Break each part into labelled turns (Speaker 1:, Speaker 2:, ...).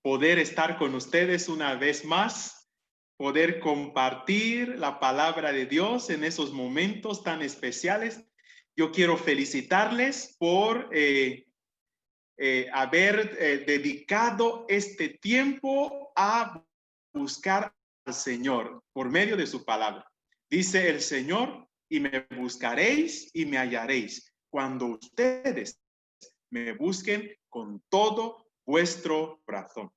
Speaker 1: Poder estar con ustedes una vez más, poder compartir la palabra de Dios en esos momentos tan especiales. Yo quiero felicitarles por haber dedicado este tiempo a buscar al Señor por medio de su palabra. Dice el Señor, y me buscaréis y me hallaréis cuando ustedes me busquen con todo vuestro corazón.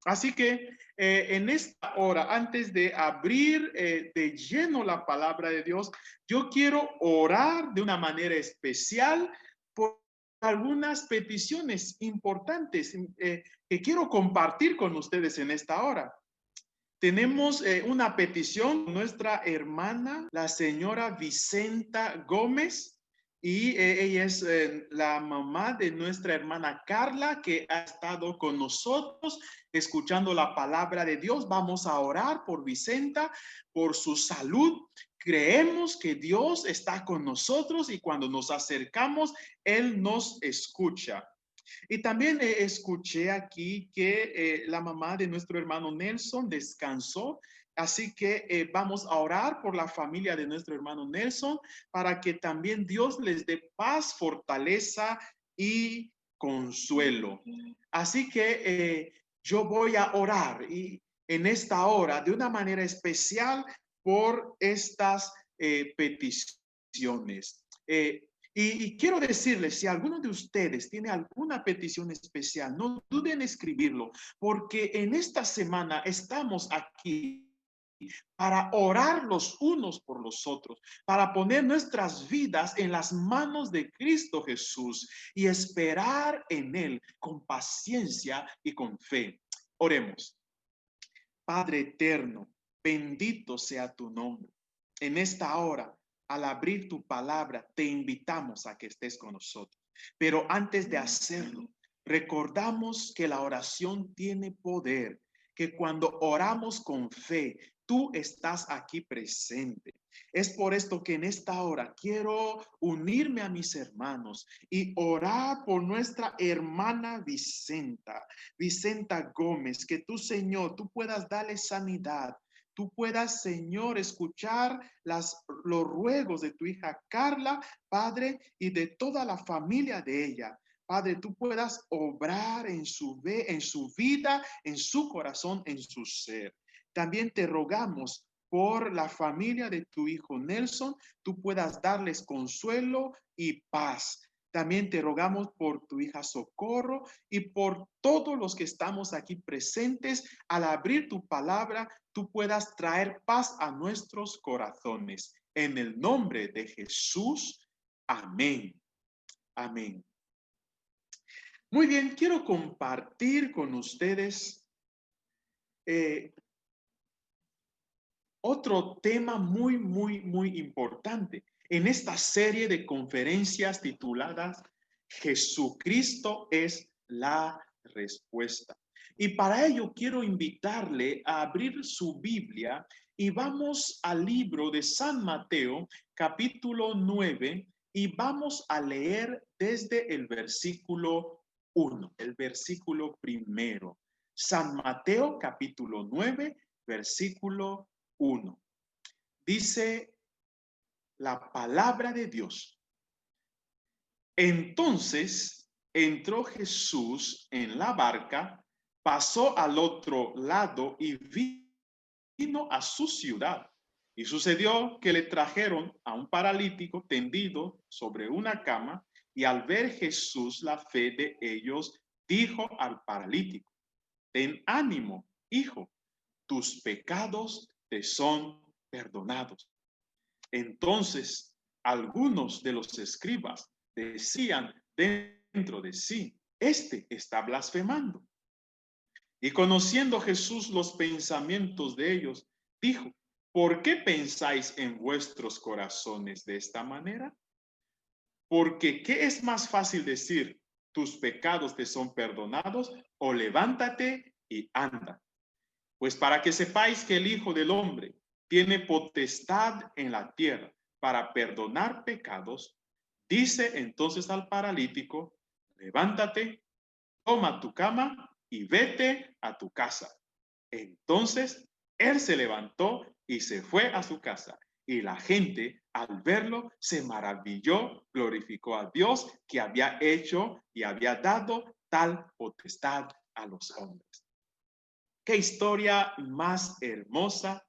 Speaker 1: Así que en esta hora, antes de abrir de lleno la palabra de Dios, yo quiero orar de una manera especial por algunas peticiones importantes que quiero compartir con ustedes en esta hora. Tenemos una petición de nuestra hermana, la señora Vicenta Gómez, y ella es la mamá de nuestra hermana Carla, que ha estado con nosotros escuchando la palabra de Dios. Vamos a orar por Vicenta, por su salud. Creemos que Dios está con nosotros y cuando nos acercamos, Él nos escucha. Y también escuché aquí que la mamá de nuestro hermano Nelson descansó. Así que vamos a orar por la familia de nuestro hermano Nelson para que también Dios les dé paz, fortaleza y consuelo. Así que yo voy a orar y en esta hora de una manera especial por estas peticiones. Y quiero decirles, si alguno de ustedes tiene alguna petición especial, no duden en escribirlo, porque en esta semana estamos aquí para orar los unos por los otros, para poner nuestras vidas en las manos de Cristo Jesús y esperar en Él con paciencia y con fe. Oremos. Padre eterno, bendito sea tu nombre. En esta hora, al abrir tu palabra, te invitamos a que estés con nosotros. Pero antes de hacerlo, recordamos que la oración tiene poder, que cuando oramos con fe, tú estás aquí presente. Es por esto que en esta hora quiero unirme a mis hermanos y orar por nuestra hermana Vicenta Gómez, que tú, Señor, tú puedas darle sanidad. Tú puedas, Señor, escuchar los ruegos de tu hija Carla, Padre, y de toda la familia de ella. Padre, tú puedas obrar en su vida, en su corazón, en su ser. También te rogamos por la familia de tu hijo Nelson, tú puedas darles consuelo y paz. También te rogamos por tu hija Socorro y por todos los que estamos aquí presentes. Al abrir tu palabra, tú puedas traer paz a nuestros corazones. En el nombre de Jesús. Amén. Amén. Muy bien, quiero compartir con ustedes otro tema muy importante en esta serie de conferencias tituladas Jesucristo es la respuesta. Y para ello quiero invitarle a abrir su Biblia y vamos al libro de San Mateo, capítulo 9, y vamos a leer desde el versículo 1, el versículo primero. San Mateo, capítulo 9, versículo 1. Dice la palabra de Dios. Entonces entró Jesús en la barca, pasó al otro lado y vino a su ciudad. Y sucedió que le trajeron a un paralítico tendido sobre una cama, y al ver Jesús la fe de ellos, dijo al paralítico: ten ánimo, hijo, tus pecados te son perdonados. Entonces, algunos de los escribas decían dentro de sí: este está blasfemando. Y conociendo Jesús los pensamientos de ellos, dijo: ¿por qué pensáis en vuestros corazones de esta manera? Porque ¿qué es más fácil decir: tus pecados te son perdonados, o levántate y anda? Pues para que sepáis que el Hijo del Hombre tiene potestad en la tierra para perdonar pecados, dice entonces al paralítico: levántate, toma tu cama y vete a tu casa. Entonces él se levantó y se fue a su casa. Y la gente, al verlo, se maravilló, glorificó a Dios que había hecho y había dado tal potestad a los hombres. Qué historia más hermosa,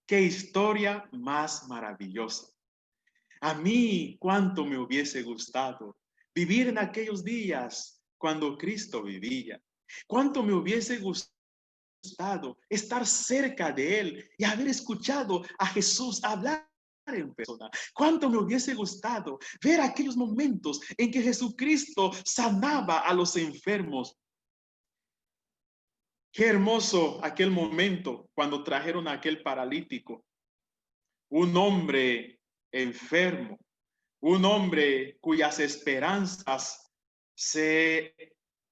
Speaker 1: qué historia más maravillosa. A mí, cuánto me hubiese gustado vivir en aquellos días cuando Cristo vivía. Cuánto me hubiese gustado estar cerca de Él y haber escuchado a Jesús hablar en persona. Cuánto me hubiese gustado ver aquellos momentos en que Jesucristo sanaba a los enfermos. Qué hermoso aquel momento cuando trajeron a aquel paralítico, un hombre enfermo, un hombre cuyas esperanzas se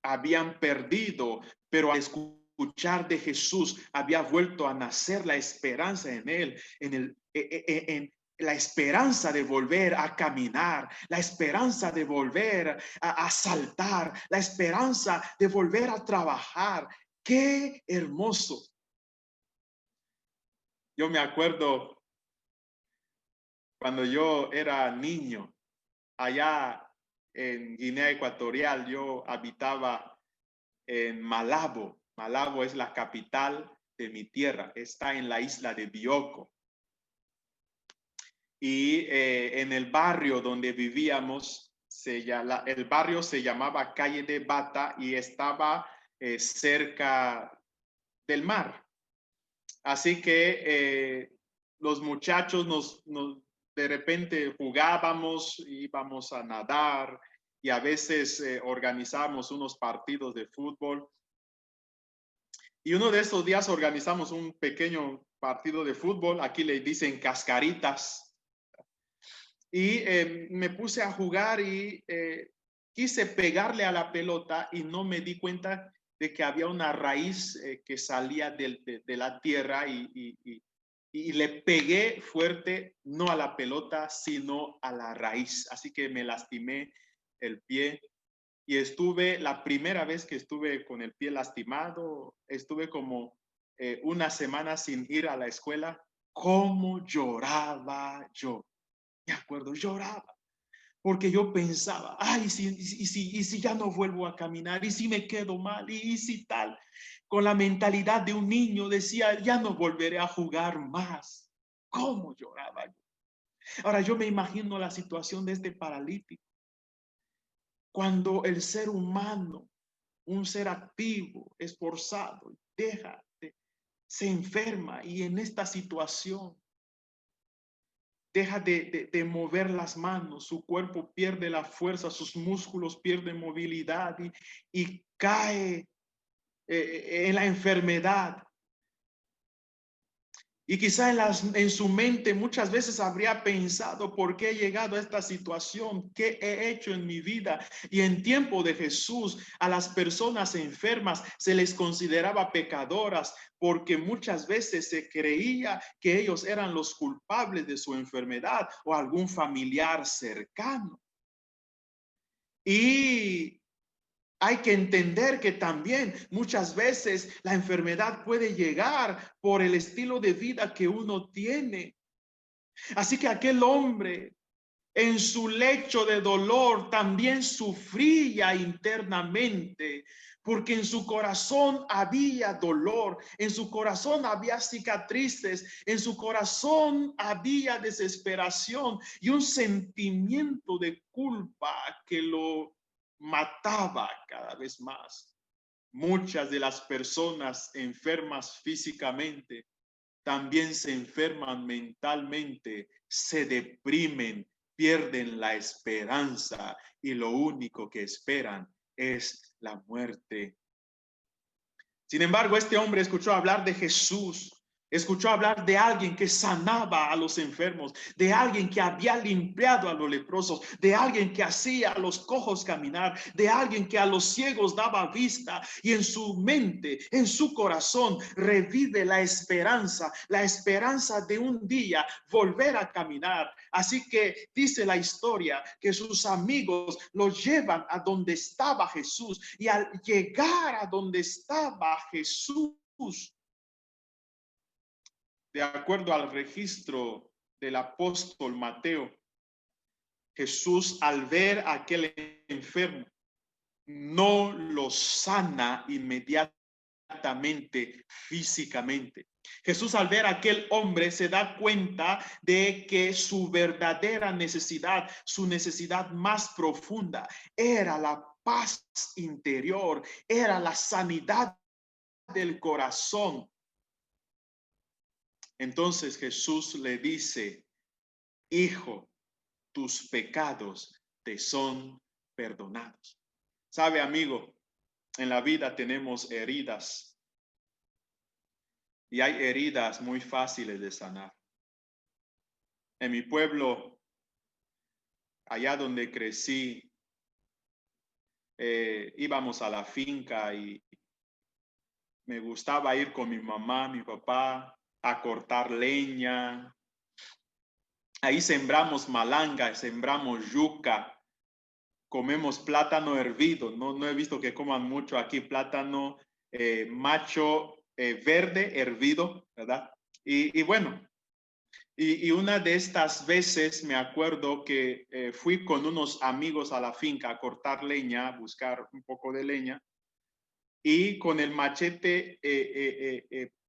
Speaker 1: habían perdido, pero al escuchar de Jesús había vuelto a nacer la esperanza en él, en la esperanza de volver a caminar, la esperanza de volver a saltar, la esperanza de volver a trabajar. ¡Qué hermoso! Yo me acuerdo cuando yo era niño, allá en Guinea Ecuatorial, yo habitaba en Malabo. Malabo es la capital de mi tierra, está en la isla de Bioko. Y en el barrio donde vivíamos, el barrio se llamaba Calle de Bata y estaba cerca del mar. Así que los muchachos de repente jugábamos, íbamos a nadar y a veces organizábamos unos partidos de fútbol. Y uno de esos días organizamos un pequeño partido de fútbol, aquí le dicen cascaritas. Y me puse a jugar y quise pegarle a la pelota y no me di cuenta de que había una raíz que salía de la tierra y le pegué fuerte, no a la pelota, sino a la raíz. Así que me lastimé el pie y la primera vez que estuve con el pie lastimado, estuve como una semana sin ir a la escuela. ¿Cómo lloraba yo? Me acuerdo, lloraba. Porque yo pensaba, ay, y si ya no vuelvo a caminar, y si me quedo mal, y si tal. Con la mentalidad de un niño decía, ya no volveré a jugar más. ¿Cómo lloraba yo? Ahora yo me imagino la situación de este paralítico. Cuando el ser humano, un ser activo, esforzado, se enferma y en esta situación deja de mover las manos, su cuerpo pierde la fuerza, sus músculos pierden movilidad y cae en la enfermedad. Y quizá en su mente muchas veces habría pensado, ¿por qué he llegado a esta situación? ¿Qué he hecho en mi vida? Y en tiempo de Jesús, a las personas enfermas se les consideraba pecadoras porque muchas veces se creía que ellos eran los culpables de su enfermedad o algún familiar cercano. Y hay que entender que también muchas veces la enfermedad puede llegar por el estilo de vida que uno tiene. Así que aquel hombre en su lecho de dolor también sufría internamente, porque en su corazón había dolor, en su corazón había cicatrices, en su corazón había desesperación y un sentimiento de culpa que lo mataba cada vez más. Muchas de las personas enfermas físicamente también se enferman mentalmente, se deprimen, pierden la esperanza y lo único que esperan es la muerte. Sin embargo, este hombre escuchó hablar de Jesús, Escuchó hablar de alguien que sanaba a los enfermos, de alguien que había limpiado a los leprosos, de alguien que hacía a los cojos caminar, de alguien que a los ciegos daba vista. Y en su mente, en su corazón, revive la esperanza de un día volver a caminar. Así que dice la historia que sus amigos lo llevan a donde estaba Jesús, y al llegar a donde estaba Jesús, de acuerdo al registro del apóstol Mateo, Jesús, al ver a aquel enfermo, no lo sana inmediatamente físicamente. Jesús, al ver a aquel hombre, se da cuenta de que su verdadera necesidad, su necesidad más profunda, era la paz interior, era la sanidad del corazón. Entonces Jesús le dice: hijo, tus pecados te son perdonados. Sabe, amigo, en la vida tenemos heridas, y hay heridas muy fáciles de sanar. En mi pueblo, allá donde crecí, íbamos a la finca y me gustaba ir con mi mamá, mi papá, a cortar leña. Ahí sembramos malanga, sembramos yuca, comemos plátano hervido. No he visto que coman mucho aquí plátano macho verde hervido, ¿verdad? Y bueno, y una de estas veces me acuerdo que fui con unos amigos a la finca a cortar leña, a buscar un poco de leña, y con el machete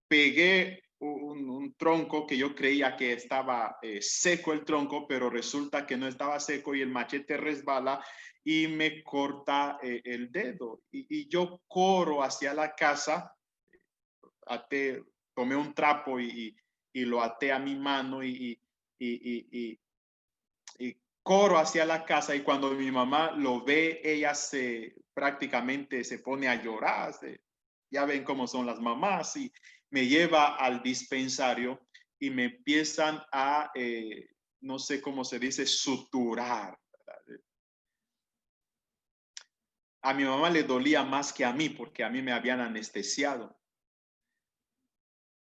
Speaker 1: pegué un tronco que yo creía que estaba seco el tronco, pero resulta que no estaba seco y el machete resbala y me corta el dedo. Y yo corro hacia la casa, tomé un trapo y lo até a mi mano y corro hacia la casa, y cuando mi mamá lo ve, ella prácticamente se pone a llorar. Ya ven cómo son las mamás, y me lleva al dispensario y me empiezan a, no sé cómo se dice, suturar. A mi mamá le dolía más que a mí porque a mí me habían anestesiado.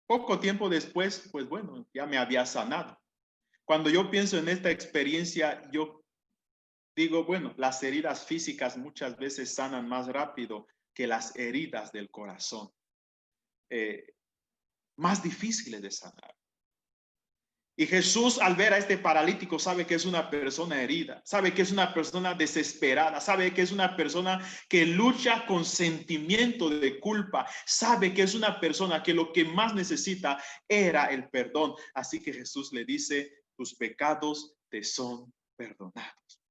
Speaker 1: Poco tiempo después, pues bueno, ya me había sanado. Cuando yo pienso en esta experiencia, yo digo, bueno, las heridas físicas muchas veces sanan más rápido que las heridas del corazón, más difíciles de sanar. Y Jesús, al ver a este paralítico, sabe que es una persona herida, sabe que es una persona desesperada, sabe que es una persona que lucha con sentimiento de culpa, sabe que es una persona que lo que más necesita era el perdón. Así que Jesús le dice: tus pecados te son perdonados.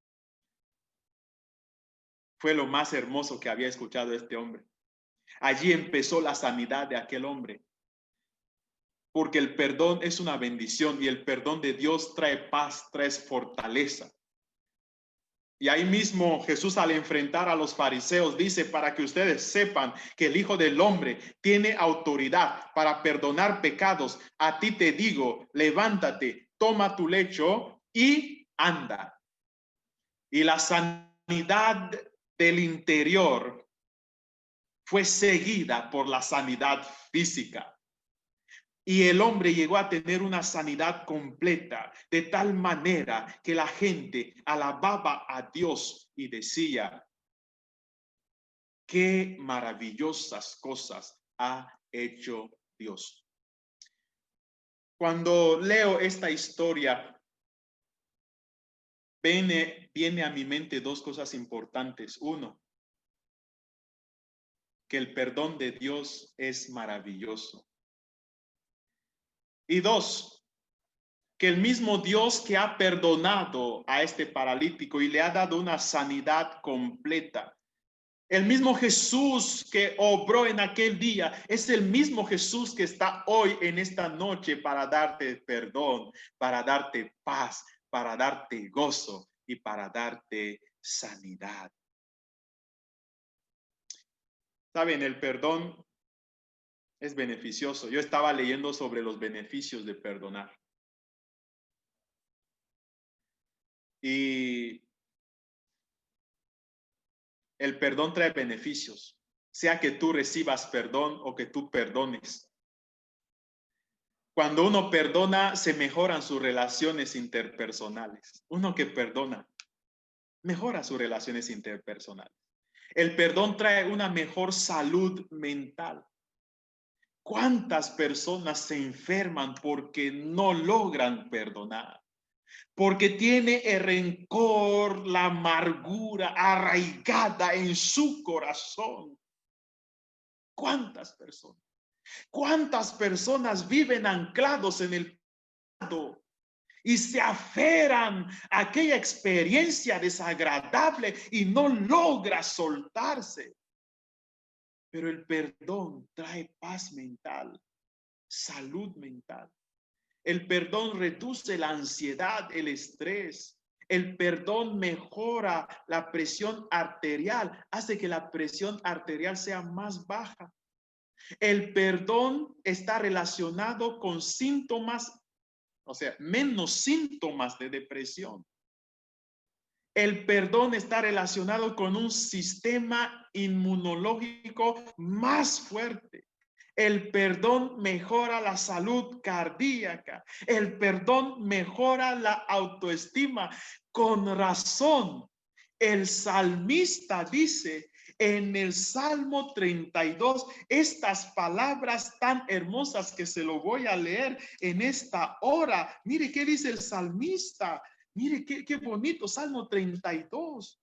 Speaker 1: Fue lo más hermoso que había escuchado este hombre. Allí empezó la sanidad de aquel hombre, porque el perdón es una bendición, y el perdón de Dios trae paz, trae fortaleza. Y ahí mismo Jesús, al enfrentar a los fariseos, dice: para que ustedes sepan que el Hijo del Hombre tiene autoridad para perdonar pecados, a ti te digo, levántate, toma tu lecho y anda. Y la sanidad del interior fue seguida por la sanidad física. Y el hombre llegó a tener una sanidad completa, de tal manera que la gente alababa a Dios y decía: qué maravillosas cosas ha hecho Dios. Cuando leo esta historia, viene a mi mente dos cosas importantes. Uno, que el perdón de Dios es maravilloso. Y dos, que el mismo Dios que ha perdonado a este paralítico y le ha dado una sanidad completa, el mismo Jesús que obró en aquel día, es el mismo Jesús que está hoy en esta noche para darte perdón, para darte paz, para darte gozo y para darte sanidad. Saben, el perdón Es beneficioso. Yo estaba leyendo sobre los beneficios de perdonar. Y el perdón trae beneficios, sea que tú recibas perdón o que tú perdones. Cuando uno perdona, se mejoran sus relaciones interpersonales. Uno que perdona, mejora sus relaciones interpersonales. El perdón trae una mejor salud mental. ¿Cuántas personas se enferman porque no logran perdonar? Porque tiene el rencor, la amargura arraigada en su corazón. ¿Cuántas personas? ¿Cuántas personas viven anclados en el pasado y se aferran a aquella experiencia desagradable y no logra soltarse? Pero el perdón trae paz mental, salud mental. El perdón reduce la ansiedad, el estrés. El perdón mejora la presión arterial, hace que la presión arterial sea más baja. El perdón está relacionado con síntomas, o sea, menos síntomas de depresión. El perdón está relacionado con un sistema inmunológico más fuerte. El perdón mejora la salud cardíaca. El perdón mejora la autoestima. Con razón, el salmista dice en el Salmo 32 estas palabras tan hermosas que se lo voy a leer en esta hora. Mire qué dice el salmista. Mire qué bonito, Salmo 32.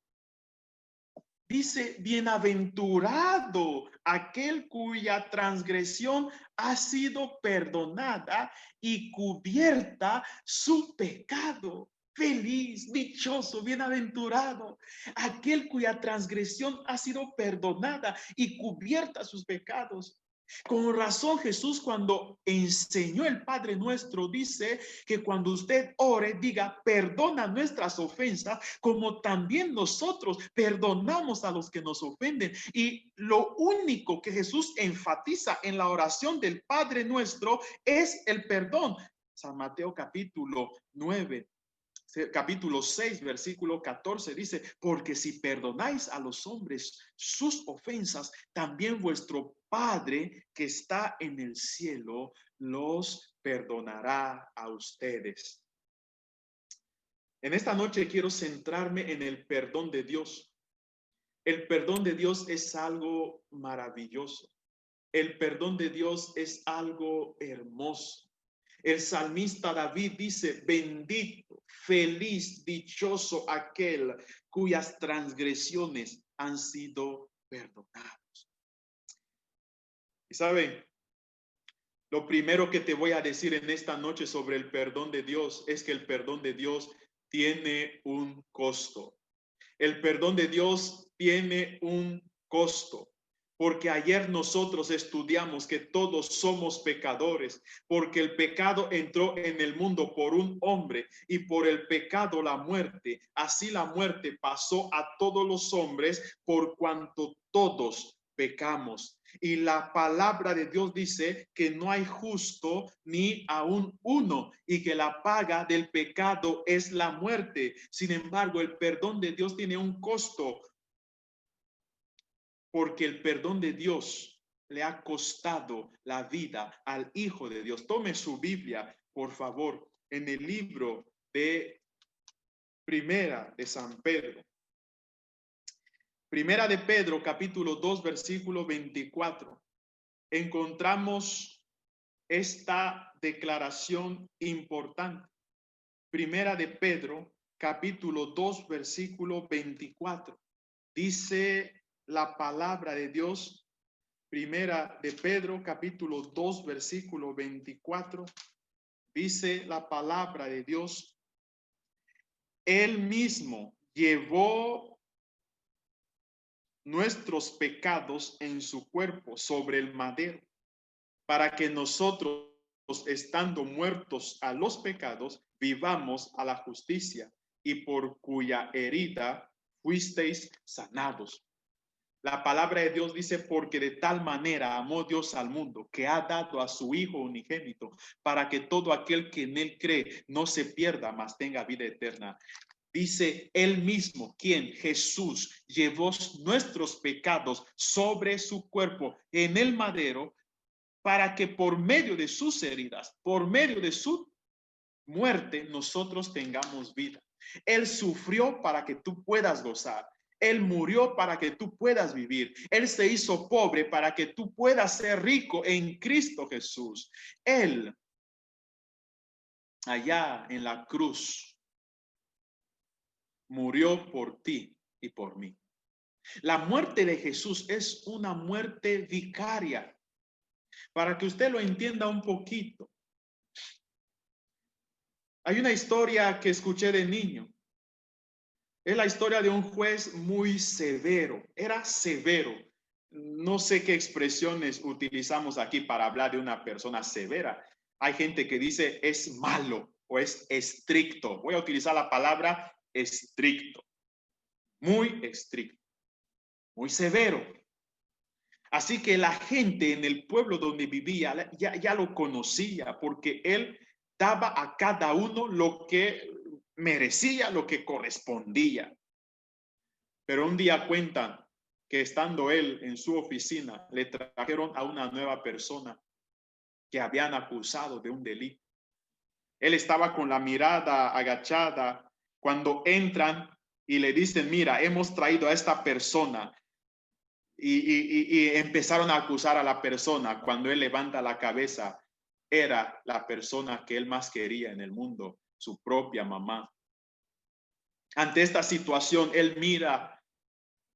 Speaker 1: Dice, bienaventurado aquel cuya transgresión ha sido perdonada y cubierta su pecado. Feliz, dichoso, bienaventurado aquel cuya transgresión ha sido perdonada y cubierta sus pecados. Con razón Jesús, cuando enseñó el Padre Nuestro, dice que cuando usted ore, diga, perdona nuestras ofensas como también nosotros perdonamos a los que nos ofenden. Y lo único que Jesús enfatiza en la oración del Padre Nuestro es el perdón. San Mateo capítulo 9. Capítulo 6, versículo 14 dice, porque si perdonáis a los hombres sus ofensas, también vuestro Padre que está en el cielo los perdonará a ustedes. En esta noche quiero centrarme en el perdón de Dios. El perdón de Dios es algo maravilloso. El perdón de Dios es algo hermoso. El salmista David dice, bendito, feliz, dichoso aquel cuyas transgresiones han sido perdonadas. Y saben, lo primero que te voy a decir en esta noche sobre el perdón de Dios es que el perdón de Dios tiene un costo. El perdón de Dios tiene un costo. Porque ayer nosotros estudiamos que todos somos pecadores, porque el pecado entró en el mundo por un hombre y por el pecado la muerte. Así la muerte pasó a todos los hombres por cuanto todos pecamos. Y la palabra de Dios dice que no hay justo ni aún uno y que la paga del pecado es la muerte. Sin embargo, el perdón de Dios tiene un costo, porque el perdón de Dios le ha costado la vida al Hijo de Dios. Tome su Biblia, por favor, en el libro de Primera de San Pedro. Primera de Pedro, capítulo 2, versículo 24. Encontramos esta declaración importante. Primera de Pedro, capítulo 2, versículo 24. Dice la palabra de Dios, Primera de Pedro, capítulo 2, versículo 24. Dice la palabra de Dios, Él mismo llevó nuestros pecados en su cuerpo sobre el madero, para que nosotros, estando muertos a los pecados, vivamos a la justicia, y por cuya herida fuisteis sanados. La palabra de Dios dice, porque de tal manera amó Dios al mundo, que ha dado a su Hijo unigénito, para que todo aquel que en él cree no se pierda, mas tenga vida eterna. Dice él mismo, quien Jesús llevó nuestros pecados sobre su cuerpo en el madero, para que por medio de sus heridas, por medio de su muerte, nosotros tengamos vida. Él sufrió para que tú puedas gozar. Él murió para que tú puedas vivir. Él se hizo pobre para que tú puedas ser rico en Cristo Jesús. Él, allá en la cruz, murió por ti y por mí. La muerte de Jesús es una muerte vicaria. Para que usted lo entienda un poquito. Hay una historia que escuché de niño. Es la historia de un juez muy severo. Era severo. No sé qué expresiones utilizamos aquí para hablar de una persona severa. Hay gente que dice es malo o es estricto. Voy a utilizar la palabra estricto. Muy estricto. Muy severo. Así que la gente en el pueblo donde vivía ya lo conocía porque él daba a cada uno lo que merecía, lo que correspondía. Pero un día cuentan que estando él en su oficina, le trajeron a una nueva persona que habían acusado de un delito. Él estaba con la mirada agachada cuando entran y le dicen, mira, hemos traído a esta persona. Y empezaron a acusar a la persona. Cuando él levanta la cabeza, era la persona que él más quería en el mundo, su propia mamá. Ante esta situación, él mira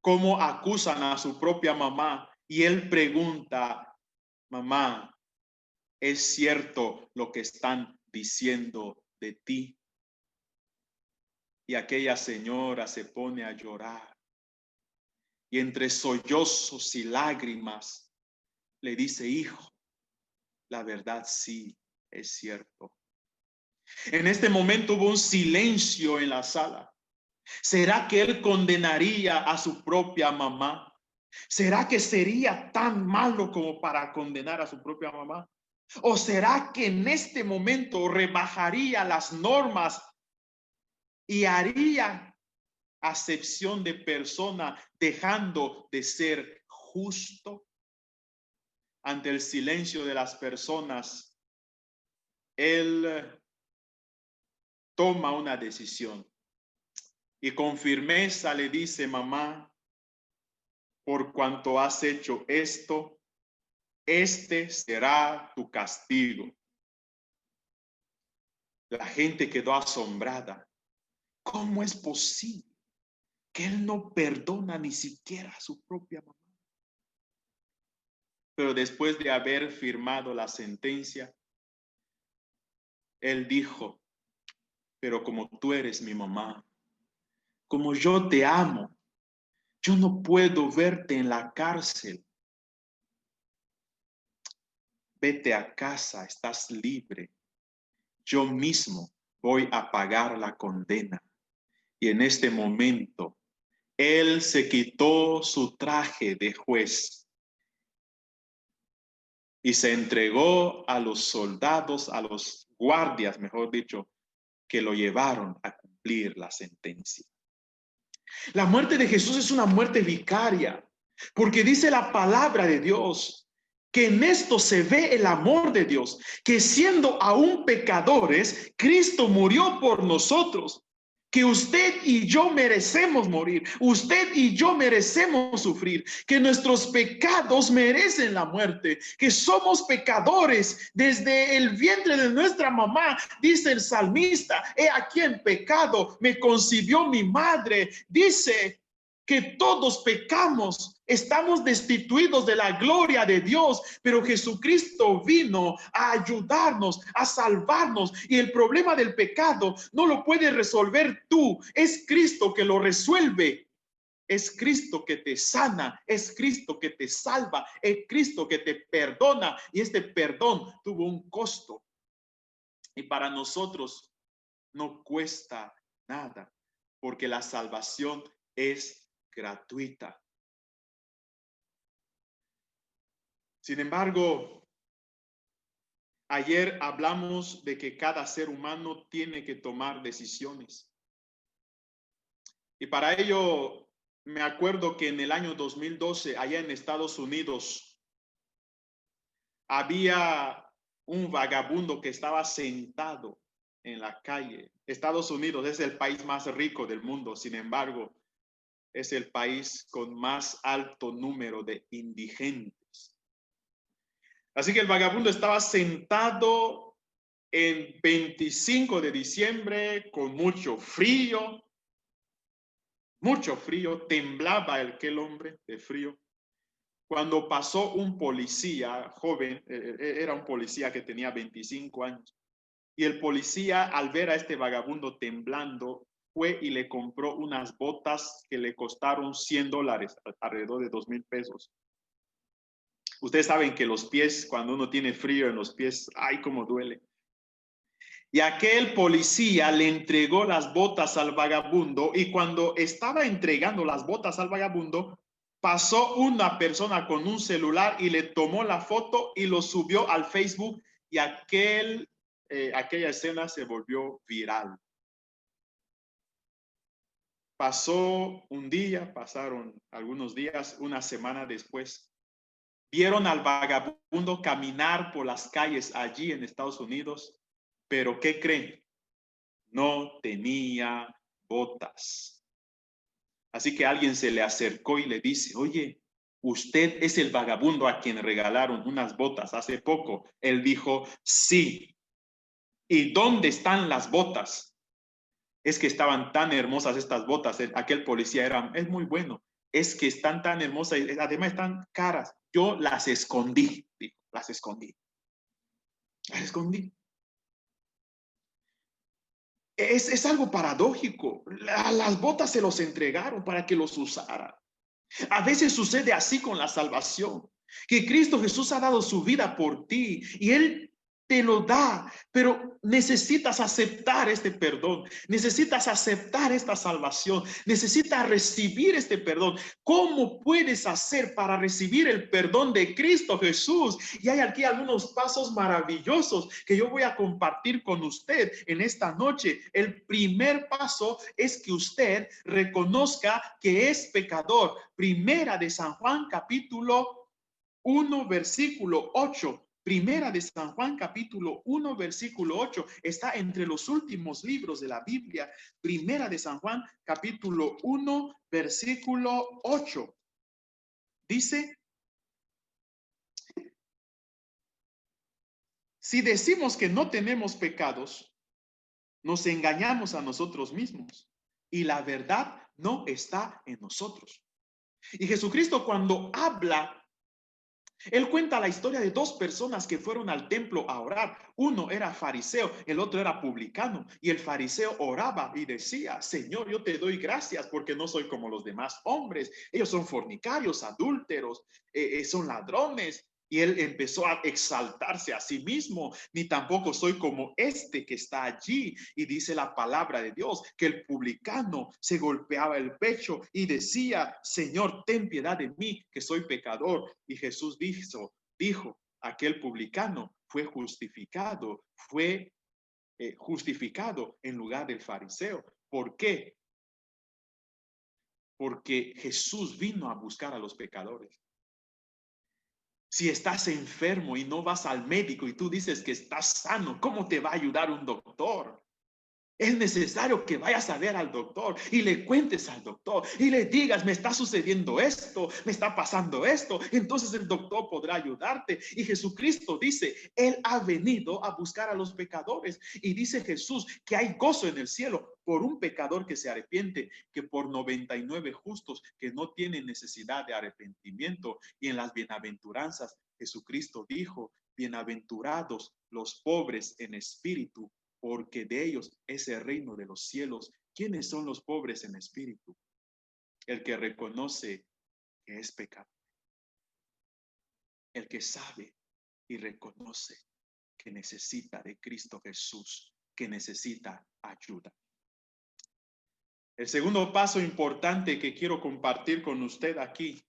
Speaker 1: cómo acusan a su propia mamá y él pregunta, mamá, ¿es cierto lo que están diciendo de ti? Y aquella señora se pone a llorar y entre sollozos y lágrimas le dice, hijo, la verdad sí es cierto. En este momento hubo un silencio en la sala. ¿Será que él condenaría a su propia mamá? ¿Será que sería tan malo como para condenar a su propia mamá? ¿O será que en este momento rebajaría las normas y haría acepción de persona, dejando de ser justo? Ante el silencio de las personas, él toma una decisión y con firmeza le dice, mamá, por cuanto has hecho esto, este será tu castigo. La gente quedó asombrada. ¿Cómo es posible que él no perdona ni siquiera a su propia mamá? Pero después de haber firmado la sentencia, él dijo, pero como tú eres mi mamá, como yo te amo, yo no puedo verte en la cárcel. Vete a casa, estás libre. Yo mismo voy a pagar la condena. Y en este momento, él se quitó su traje de juez y se entregó a los soldados, a los guardias, mejor dicho, que lo llevaron a cumplir la sentencia. La muerte de Jesús es una muerte vicaria, porque dice la palabra de Dios que en esto se ve el amor de Dios, que siendo aún pecadores, Cristo murió por nosotros. Que usted y yo merecemos morir, usted y yo merecemos sufrir, que nuestros pecados merecen la muerte, que somos pecadores desde el vientre de nuestra mamá, dice el salmista, he aquí en pecado me concibió mi madre, dice que todos pecamos, estamos destituidos de la gloria de Dios, pero Jesucristo vino a ayudarnos, a salvarnos, y el problema del pecado no lo puedes resolver tú, es Cristo que lo resuelve. Es Cristo que te sana, es Cristo que te salva, es Cristo que te perdona, y este perdón tuvo un costo. Y para nosotros no cuesta nada, porque la salvación es gratuita. Sin embargo, ayer hablamos de que cada ser humano tiene que tomar decisiones. Y para ello, me acuerdo que en el año 2012, allá en Estados Unidos, había un vagabundo que estaba sentado en la calle. Estados Unidos es el país más rico del mundo, sin embargo, es el país con más alto número de indigentes. Así que el vagabundo estaba sentado en 25 de diciembre con mucho frío, temblaba aquel hombre de frío. Cuando pasó un policía joven, era un policía que tenía 25 años, y el policía, al ver a este vagabundo temblando, fue y le compró unas botas que le costaron $100, alrededor de 2,000 pesos. Ustedes saben que los pies, cuando uno tiene frío en los pies, ¡ay, cómo duele! Y aquel policía le entregó las botas al vagabundo, y cuando estaba entregando las botas al vagabundo, pasó una persona con un celular y le tomó la foto y lo subió al Facebook, y aquella escena se volvió viral. Pasó un día, pasaron algunos días, una semana después, vieron al vagabundo caminar por las calles allí en Estados Unidos, pero ¿qué creen? No tenía botas. Así que alguien se le acercó y le dice, oye, usted es el vagabundo a quien regalaron unas botas hace poco. Él dijo, sí. ¿Y dónde están las botas? Es que estaban tan hermosas estas botas. Aquel policía es muy bueno. Es que están tan hermosas y además están caras. Yo las escondí, dijo, las escondí. Las escondí. Es algo paradójico. Las botas se los entregaron para que los usara. A veces sucede así con la salvación, que Cristo Jesús ha dado su vida por ti y Él te lo da, pero necesitas aceptar este perdón, necesitas aceptar esta salvación, necesitas recibir este perdón. ¿Cómo puedes hacer para recibir el perdón de Cristo Jesús? Y hay aquí algunos pasos maravillosos que yo voy a compartir con usted en esta noche. El primer paso es que usted reconozca que es pecador. Primera de San Juan, capítulo 1, versículo 8. Primera de San Juan, capítulo 1, versículo 8. Está entre los últimos libros de la Biblia. Primera de San Juan, capítulo 1, versículo 8. Dice, si decimos que no tenemos pecados, nos engañamos a nosotros mismos y la verdad no está en nosotros. Y Jesucristo, cuando habla, Él cuenta la historia de dos personas que fueron al templo a orar. Uno era fariseo, el otro era publicano. Y el fariseo oraba y decía, Señor, yo te doy gracias porque no soy como los demás hombres. Ellos son fornicarios, adúlteros, son ladrones. Y él empezó a exaltarse a sí mismo, ni tampoco soy como este que está allí. Y dice la palabra de Dios que el publicano se golpeaba el pecho y decía, Señor, ten piedad de mí, que soy pecador. Y Jesús dijo, aquel publicano fue justificado en lugar del fariseo. ¿Por qué? Porque Jesús vino a buscar a los pecadores. Si estás enfermo y no vas al médico y tú dices que estás sano, ¿cómo te va a ayudar un doctor? Es necesario que vayas a ver al doctor y le cuentes al doctor y le digas, me está sucediendo esto, me está pasando esto. Entonces el doctor podrá ayudarte. Y Jesucristo dice, Él ha venido a buscar a los pecadores. Y dice Jesús que hay gozo en el cielo por un pecador que se arrepiente, que por 99 justos que no tienen necesidad de arrepentimiento. Y en las bienaventuranzas, Jesucristo dijo, bienaventurados los pobres en espíritu, porque de ellos es el reino de los cielos. ¿Quiénes son los pobres en espíritu? El que reconoce que es pecador. El que sabe y reconoce que necesita de Cristo Jesús, que necesita ayuda. El segundo paso importante que quiero compartir con usted aquí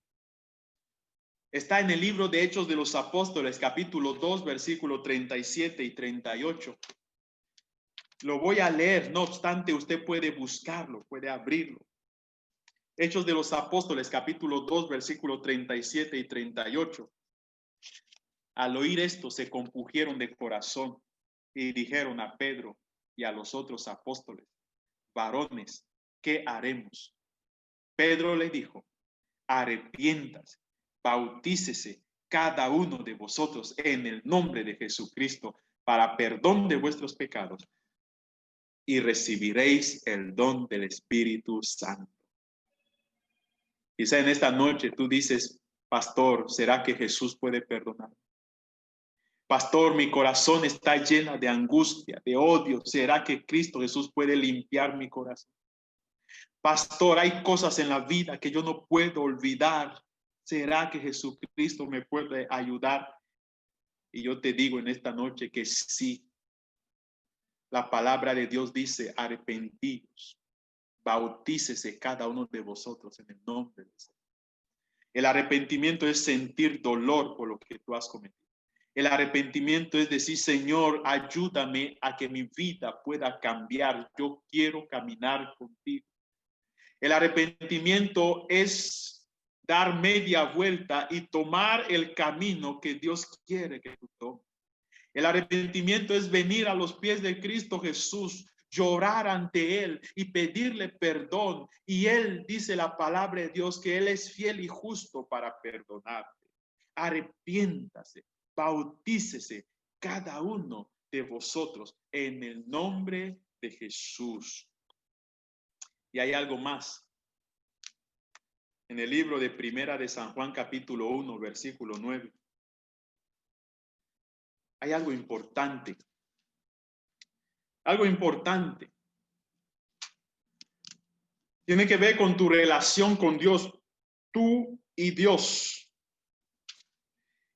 Speaker 1: Está en el libro de Hechos de los Apóstoles, capítulo 2, versículo 37 y 38. Lo voy a leer, no obstante, usted puede buscarlo, puede abrirlo. Hechos de los Apóstoles, capítulo 2, versículo 37 y 38. Al oír esto, se compungieron de corazón y dijeron a Pedro y a los otros apóstoles: varones, ¿qué haremos? Pedro le dijo: arrepiéntase, bautícese cada uno de vosotros en el nombre de Jesucristo para perdón de vuestros pecados y recibiréis el don del Espíritu Santo. Quizá en esta noche tú dices: pastor, ¿será que Jesús puede perdonar? Pastor, mi corazón está lleno de angustia, de odio. ¿Será que Cristo Jesús puede limpiar mi corazón? Pastor, hay cosas en la vida que yo no puedo olvidar. ¿Será que Jesucristo me puede ayudar? Y yo te digo en esta noche que sí. La palabra de Dios dice: arrepentidos, bautícese cada uno de vosotros en el nombre de Jesús. El arrepentimiento es sentir dolor por lo que tú has cometido. El arrepentimiento es decir: Señor, ayúdame a que mi vida pueda cambiar. Yo quiero caminar contigo. El arrepentimiento es dar media vuelta y tomar el camino que Dios quiere que tú tomes. El arrepentimiento es venir a los pies de Cristo Jesús, llorar ante Él y pedirle perdón. Y Él dice la palabra de Dios que Él es fiel y justo para perdonarte. Arrepiéntase, bautícese cada uno de vosotros en el nombre de Jesús. Y hay algo más. En el libro de Primera de San Juan, capítulo 1, versículo 9. Hay algo importante. Algo importante. Tiene que ver con tu relación con Dios, tú y Dios.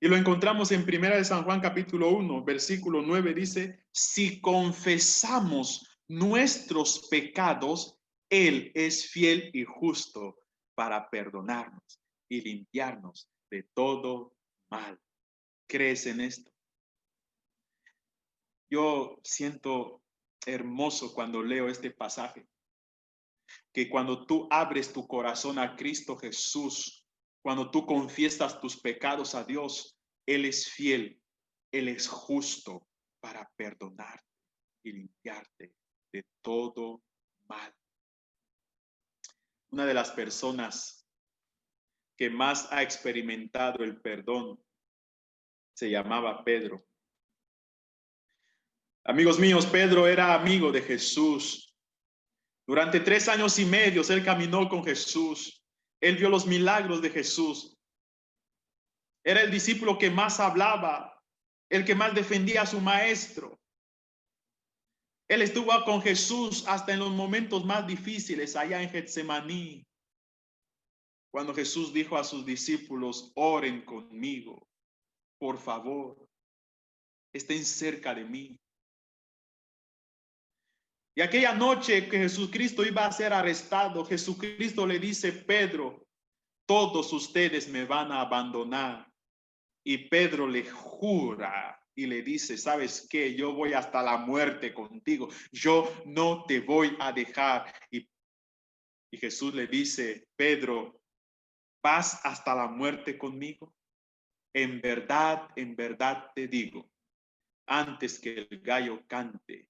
Speaker 1: Y lo encontramos en Primera de San Juan, capítulo 1, versículo 9, dice: si confesamos nuestros pecados, Él es fiel y justo para perdonarnos y limpiarnos de todo mal. ¿Crees en esto? Yo siento hermoso cuando leo este pasaje, que cuando tú abres tu corazón a Cristo Jesús, cuando tú confiesas tus pecados a Dios, Él es fiel, Él es justo para perdonarte y limpiarte de todo mal. Una de las personas que más ha experimentado el perdón se llamaba Pedro. Amigos míos, Pedro era amigo de Jesús. Durante 3 años y medio él caminó con Jesús. Él vio los milagros de Jesús. Era el discípulo que más hablaba, el que más defendía a su maestro. Él estuvo con Jesús hasta en los momentos más difíciles, allá en Getsemaní, cuando Jesús dijo a sus discípulos: oren conmigo, por favor, estén cerca de mí. Y aquella noche que Jesucristo iba a ser arrestado, Jesucristo le dice: Pedro, todos ustedes me van a abandonar. Y Pedro le jura y le dice: ¿sabes qué? Yo voy hasta la muerte contigo. Yo no te voy a dejar. Y Jesús le dice: Pedro, ¿vas hasta la muerte conmigo? En verdad te digo, antes que el gallo cante,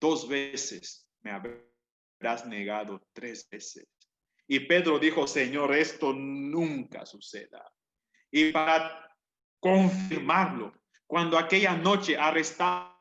Speaker 1: 2 veces me habrás negado 3 veces. Y Pedro dijo: Señor, esto nunca suceda. Y para confirmarlo, cuando aquella noche arrestaron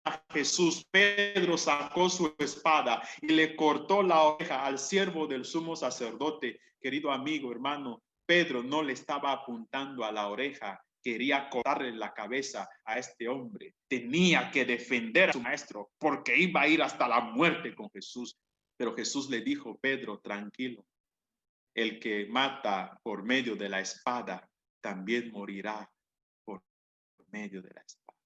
Speaker 1: a Jesús, Pedro sacó su espada y le cortó la oreja al siervo del sumo sacerdote. Querido amigo, hermano, Pedro no le estaba apuntando a la oreja, quería cortarle la cabeza a este hombre. Tenía que defender a su maestro porque iba a ir hasta la muerte con Jesús. Pero Jesús le dijo: Pedro, tranquilo, el que mata por medio de la espada también morirá por medio de la espada.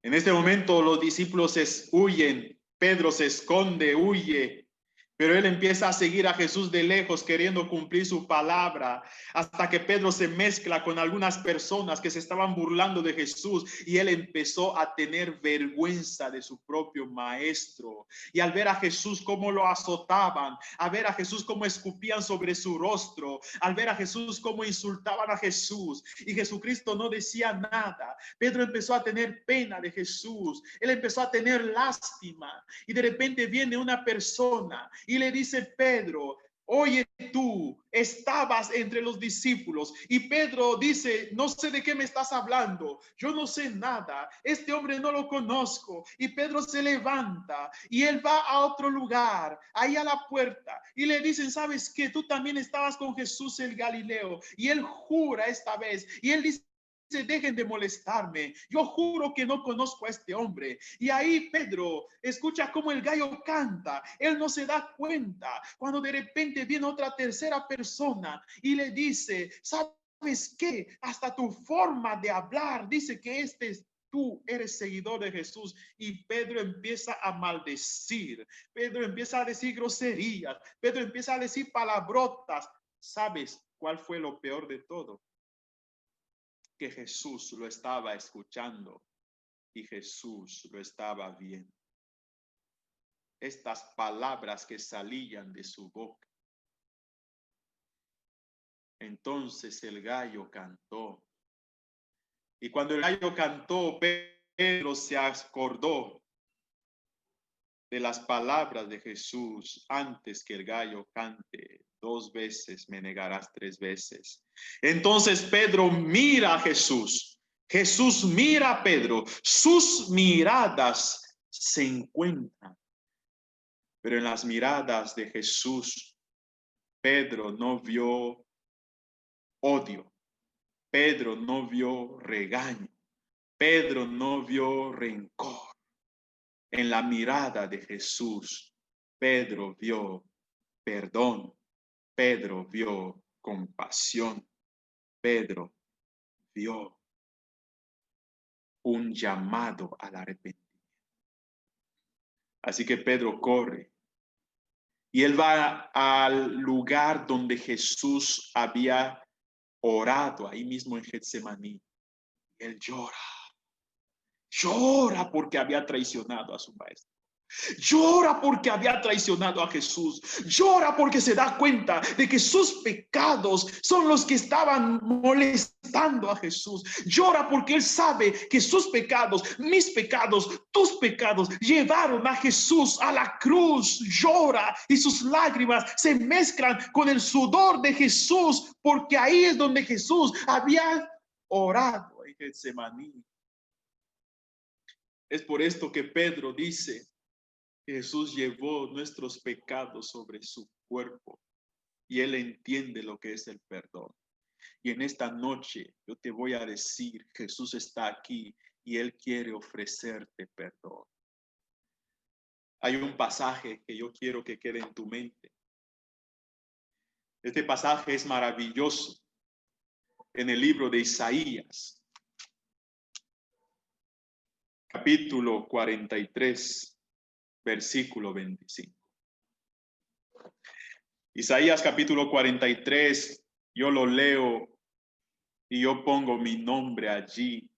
Speaker 1: En este momento los discípulos huyen, Pedro se esconde, huye, Pero él empieza a seguir a Jesús de lejos, queriendo cumplir su palabra, hasta que Pedro se mezcla con algunas personas que se estaban burlando de Jesús y él empezó a tener vergüenza de su propio maestro. Y al ver a Jesús cómo lo azotaban, al ver a Jesús cómo escupían sobre su rostro, al ver a Jesús cómo insultaban a Jesús y Jesucristo no decía nada, Pedro empezó a tener pena de Jesús, él empezó a tener lástima y de repente viene una persona y le dice: Pedro, oye, tú estabas entre los discípulos. Y Pedro dice: no sé de qué me estás hablando, yo no sé nada, este hombre no lo conozco. Y Pedro se levanta y él va a otro lugar, ahí a la puerta, y le dicen: ¿sabes qué? Tú también estabas con Jesús el Galileo. Y él jura esta vez, y él dice: dejen de molestarme, yo juro que no conozco a este hombre. Y ahí Pedro escucha cómo el gallo canta, él no se da cuenta, cuando de repente viene otra tercera persona y le dice: ¿sabes qué? Hasta tu forma de hablar dice que tú eres seguidor de Jesús. Y Pedro empieza a maldecir, Pedro empieza a decir groserías, Pedro empieza a decir palabrotas. ¿Sabes cuál fue lo peor de todo? Que Jesús lo estaba escuchando y Jesús lo estaba viendo. Estas palabras que salían de su boca. Entonces el gallo cantó. Y cuando el gallo cantó, Pedro se acordó de las palabras de Jesús: antes que el gallo cante 2 veces, me negarás 3 veces. Entonces Pedro mira a Jesús. Jesús mira a Pedro. Sus miradas se encuentran. Pero en las miradas de Jesús, Pedro no vio odio. Pedro no vio regaño. Pedro no vio rencor. En la mirada de Jesús, Pedro vio perdón. Pedro vio compasión. Pedro vio un llamado al arrepentimiento. Así que Pedro corre y él va al lugar donde Jesús había orado, ahí mismo en Getsemaní. Él llora porque había traicionado a su maestro. Llora porque había traicionado a Jesús. Llora porque se da cuenta de que sus pecados son los que estaban molestando a Jesús. Llora porque él sabe que sus pecados, mis pecados, tus pecados llevaron a Jesús a la cruz. Llora y sus lágrimas se mezclan con el sudor de Jesús, porque ahí es donde Jesús había orado en Getsemaní. Es por esto que Pedro dice: Jesús llevó nuestros pecados sobre su cuerpo y él entiende lo que es el perdón. Y en esta noche yo te voy a decir: Jesús está aquí y él quiere ofrecerte perdón. Hay un pasaje que yo quiero que quede en tu mente. Este pasaje es maravilloso en el libro de Isaías, capítulo 43, versículo 25. Isaías capítulo 43, yo lo leo y yo pongo mi nombre allí.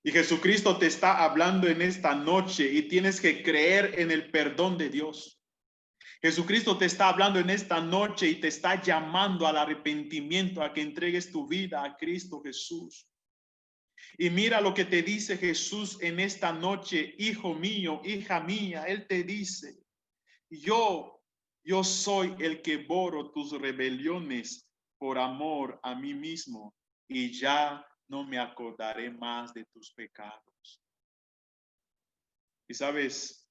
Speaker 1: Y Jesucristo te está hablando en esta noche y tienes que creer en el perdón de Dios. Jesucristo te está hablando en esta noche y te está llamando al arrepentimiento, a que entregues tu vida a Cristo Jesús. Y mira lo que te dice Jesús en esta noche: hijo mío, hija mía. Él te dice: yo soy el que borro tus rebeliones por amor a mí mismo, y ya no me acordaré más de tus pecados. Y sabes,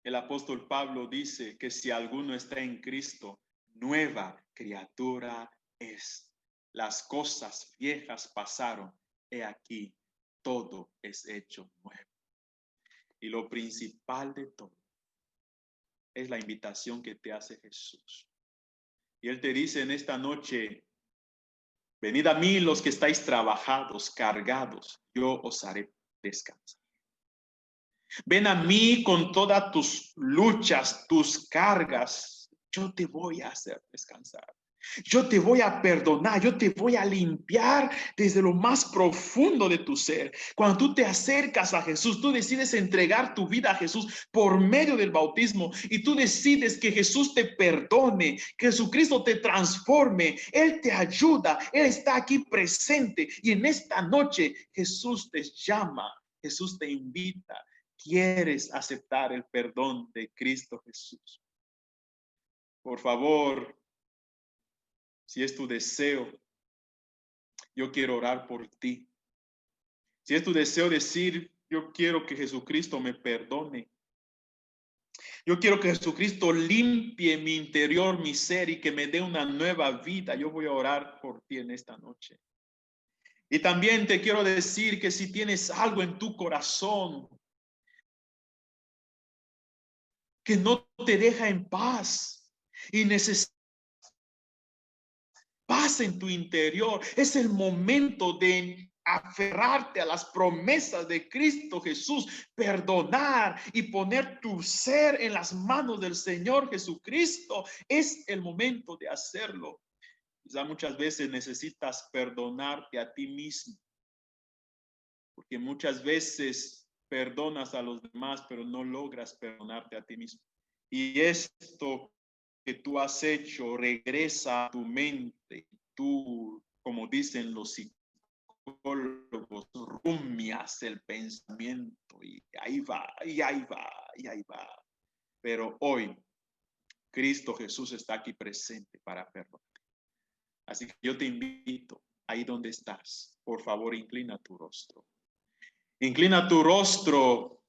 Speaker 1: el apóstol Pablo dice que si alguno está en Cristo, nueva criatura es. Las cosas viejas pasaron, he aquí, todo es hecho nuevo. Y lo principal de todo es la invitación que te hace Jesús. Y él te dice en esta noche: venid a mí los que estáis trabajados, cargados, yo os haré descansar. Ven a mí con todas tus luchas, tus cargas. Yo te voy a hacer descansar. Yo te voy a perdonar, yo te voy a limpiar desde lo más profundo de tu ser. Cuando tú te acercas a Jesús, tú decides entregar tu vida a Jesús por medio del bautismo y tú decides que Jesús te perdone, que Jesucristo te transforme. Él te ayuda, Él está aquí presente y en esta noche Jesús te llama, Jesús te invita. ¿Quieres aceptar el perdón de Cristo Jesús? Por favor, si es tu deseo, yo quiero orar por ti. Si es tu deseo decir, yo quiero que Jesucristo me perdone. Yo quiero que Jesucristo limpie mi interior, mi ser y que me dé una nueva vida. Yo voy a orar por ti en esta noche. Y también te quiero decir que si tienes algo en tu corazón que no te deja en paz y necesitas paz en tu interior, es el momento de aferrarte a las promesas de Cristo Jesús, perdonar y poner tu ser en las manos del Señor Jesucristo. Es el momento de hacerlo. Quizá muchas veces necesitas perdonarte a ti mismo, porque muchas veces perdonas a los demás, pero no logras perdonarte a ti mismo. Y esto que tú has hecho regresa a tu mente. Tú, como dicen los psicólogos, rumias el pensamiento y ahí va, y ahí va, y ahí va. Pero hoy Cristo Jesús está aquí presente para perdonar. Así que yo te invito, ahí donde estás, por favor, inclina tu rostro. Inclina tu rostro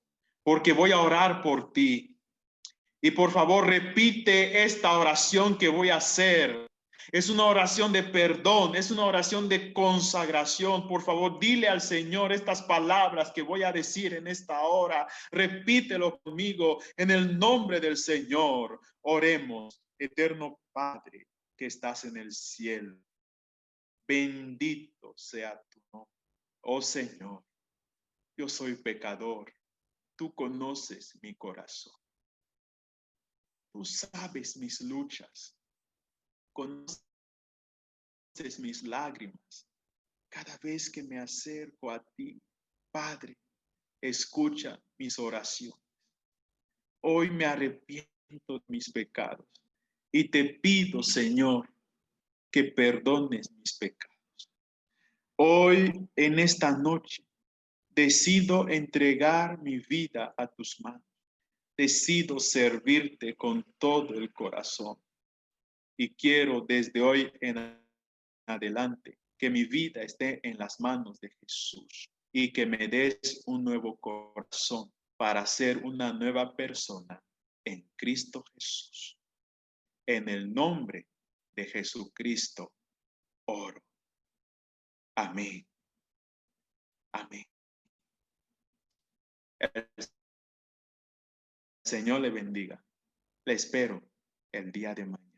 Speaker 1: porque voy a orar por ti. Y por favor, repite esta oración que voy a hacer. Es una oración de perdón, es una oración de consagración. Por favor, dile al Señor estas palabras que voy a decir en esta hora. Repítelo conmigo en el nombre del Señor. Oremos, eterno Padre que estás en el cielo. Bendito sea tu nombre. Oh Señor, yo soy pecador. Tú conoces mi corazón. Tú sabes mis luchas, conoces mis lágrimas. Cada vez que me acerco a ti, Padre, escucha mis oraciones. Hoy me arrepiento de mis pecados y te pido, Señor, que perdones mis pecados. Hoy, en esta noche, decido entregar mi vida a tus manos. Decido servirte con todo el corazón. Y quiero desde hoy en adelante que mi vida esté en las manos de Jesús y que me des un nuevo corazón para ser una nueva persona en Cristo Jesús. En el nombre de Jesucristo oro. Amén. Amén. El Señor le bendiga. Le espero el día de mañana.